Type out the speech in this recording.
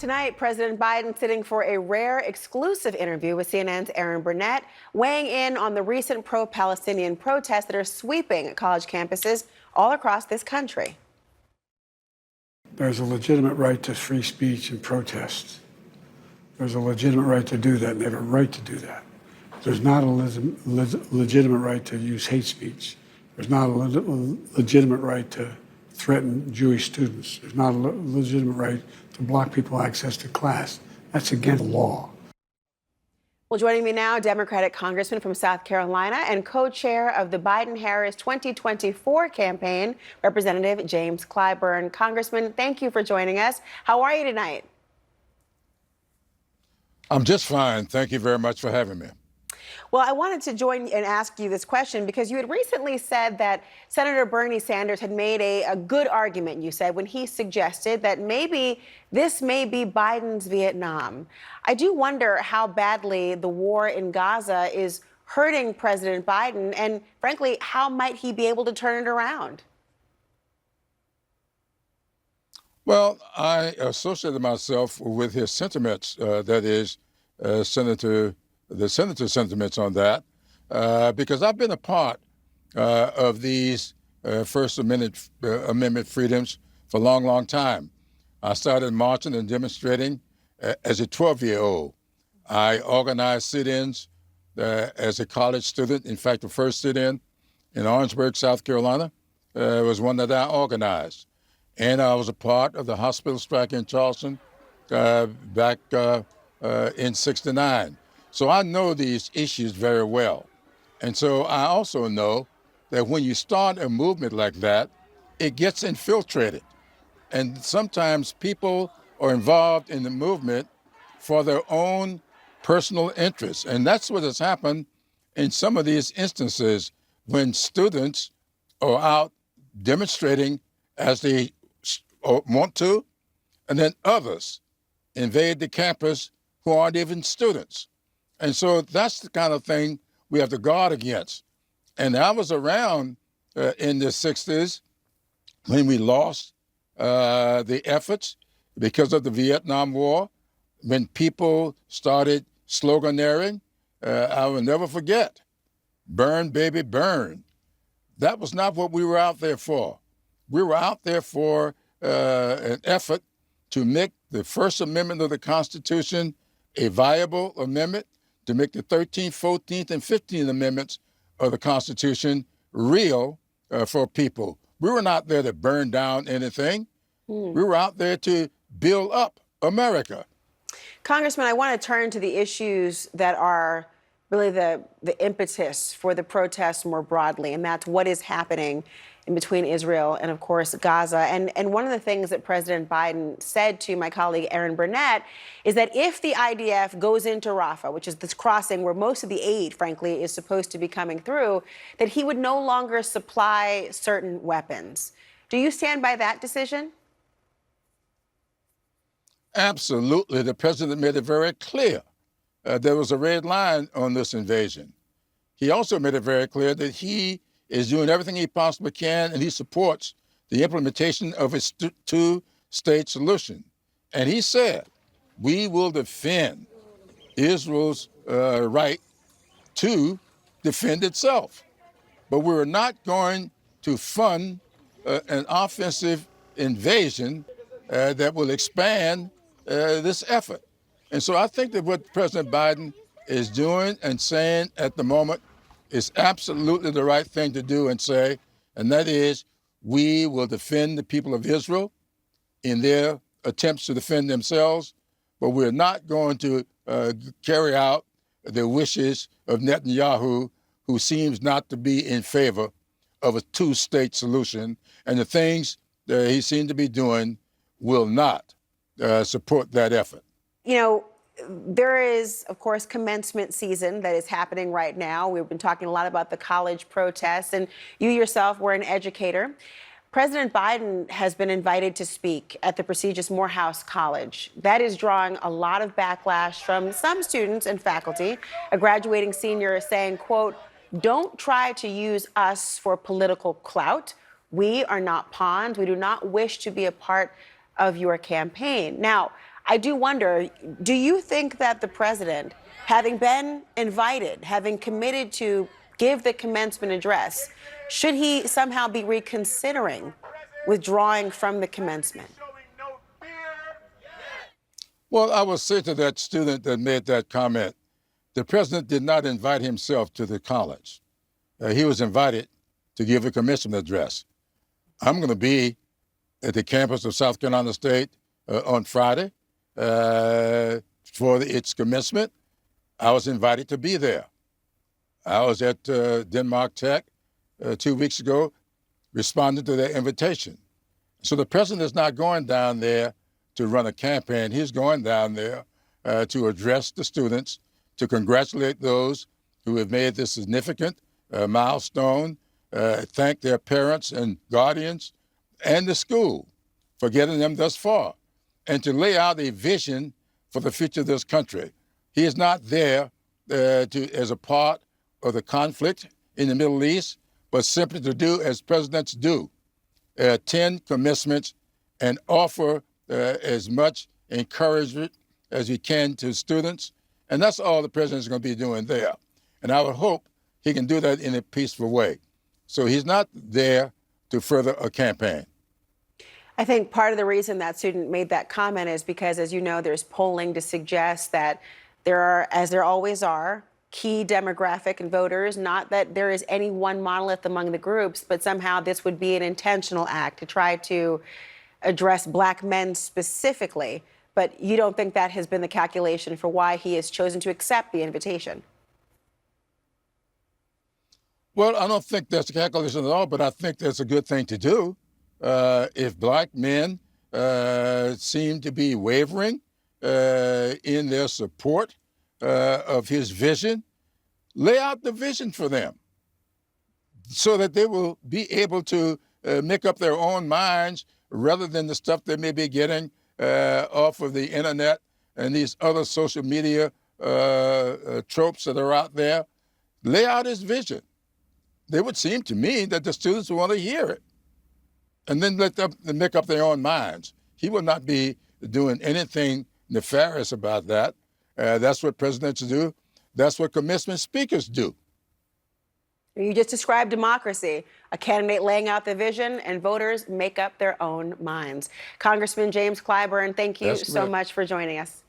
Tonight, President Biden sitting for a rare exclusive interview with CNN's Erin Burnett, weighing in on the recent pro-Palestinian protests that are sweeping college campuses all across this country. There's a legitimate right to free speech and protest. There's a legitimate right to do that, and they have a right to do that. There's not a legitimate right to use hate speech. There's not a legitimate right to threaten Jewish students. There's not a legitimate right to block people access to class. That's against the law. Well, joining me now, Democratic Congressman from South Carolina and co-chair of the Biden-Harris 2024 campaign, Representative James Clyburn. Congressman, thank you for joining us. How are you tonight? I'm just fine. Thank you very much for having me. Well, I wanted to join and ask you this question because you had recently said that Senator Bernie Sanders had made a good argument, you said, when he suggested that maybe this may be Biden's Vietnam. I do wonder how badly the war in Gaza is hurting President Biden, and frankly, how might he be able to turn it around? Well, I associated myself with his sentiments, that is, the senator's sentiments on that, because I've been a part of these First Amendment freedoms for a long, long time. I started marching and demonstrating as a 12-year-old. I organized sit-ins as a college student. In fact, the first sit-in in Orangeburg, South Carolina, was one that I organized. And I was a part of the hospital strike in Charleston back in '69. So I know these issues very well. And so I also know that when you start a movement like that, it gets infiltrated. And sometimes people are involved in the movement for their own personal interests. And that's what has happened in some of these instances when students are out demonstrating as they want to, and then others invade the campus who aren't even students. And so that's the kind of thing we have to guard against. And I was around in the 60s when we lost the efforts because of the Vietnam War, when people started sloganeering. I will never forget, burn, baby, burn. That was not what we were out there for. We were out there for an effort to make the First Amendment of the Constitution a viable amendment, to make the 13th, 14th, and 15th Amendments of the Constitution real for people. We were not there to burn down anything. We were out there to build up America. Congressman, I want to turn to the issues that are really the impetus for the protests more broadly, and that's what is happening in between Israel and, of course, Gaza. And one of the things that President Biden said to my colleague Erin Burnett is that if the IDF goes into Rafah, which is this crossing where most of the aid, frankly, is supposed to be coming through, that he would no longer supply certain weapons. Do you stand by that decision? Absolutely. The president made it very clear. There was a red line on this invasion. He also made it very clear that he is doing everything he possibly can, and he supports the implementation of his two-state solution. And he said, we will defend Israel's right to defend itself. But we're not going to fund an offensive invasion that will expand this effort. And so I think that what President Biden is doing and saying at the moment is absolutely the right thing to do and say, and that is, we will defend the people of Israel in their attempts to defend themselves, but we're not going to carry out the wishes of Netanyahu, who seems not to be in favor of a two-state solution, and the things that he seemed to be doing will not support that effort. You know, there is, of course, commencement season that is happening right now. We've been talking a lot about the college protests, and you yourself were an educator. President Biden has been invited to speak at the prestigious Morehouse College. That is drawing a lot of backlash from some students and faculty. A graduating senior is saying, quote, "Don't try to use us for political clout. We are not pawns. We do not wish to be a part of your campaign." Now, I do wonder, do you think that the president, having been invited, having committed to give the commencement address, should he somehow be reconsidering withdrawing from the commencement? Well, I will say to that student that made that comment, the president did not invite himself to the college. He was invited to give a commencement address. I'm going to be at the campus of South Carolina State on Friday for its commencement. I was invited to be there. I was at Denmark Tech 2 weeks ago, responding to their invitation. So the president is not going down there to run a campaign. He's going down there to address the students, to congratulate those who have made this significant milestone, thank their parents and guardians and the school for getting them thus far, and to lay out a vision for the future of this country. He is not there as a part of the conflict in the Middle East, but simply to do as presidents do, attend commencements and offer as much encouragement as he can to students. And that's all the president is going to be doing there. And I would hope he can do that in a peaceful way. So he's not there to further a campaign. I think part of the reason that student made that comment is because, as you know, there's polling to suggest that there are, as there always are, key demographic and voters, not that there is any one monolith among the groups, but somehow this would be an intentional act to try to address Black men specifically. But you don't think that has been the calculation for why he has chosen to accept the invitation? Well, I don't think that's a calculation at all, but I think that's a good thing to do. If Black men seem to be wavering in their support of his vision, lay out the vision for them so that they will be able to make up their own minds rather than the stuff they may be getting off of the internet and these other social media tropes that are out there. Lay out his vision. It would seem to me that the students will want to hear it and then let them make up their own minds. He will not be doing anything nefarious about that. That's what presidents do. That's what commencement speakers do. You just described democracy, a candidate laying out the vision and voters make up their own minds. Congressman James Clyburn, thank you so much for joining us.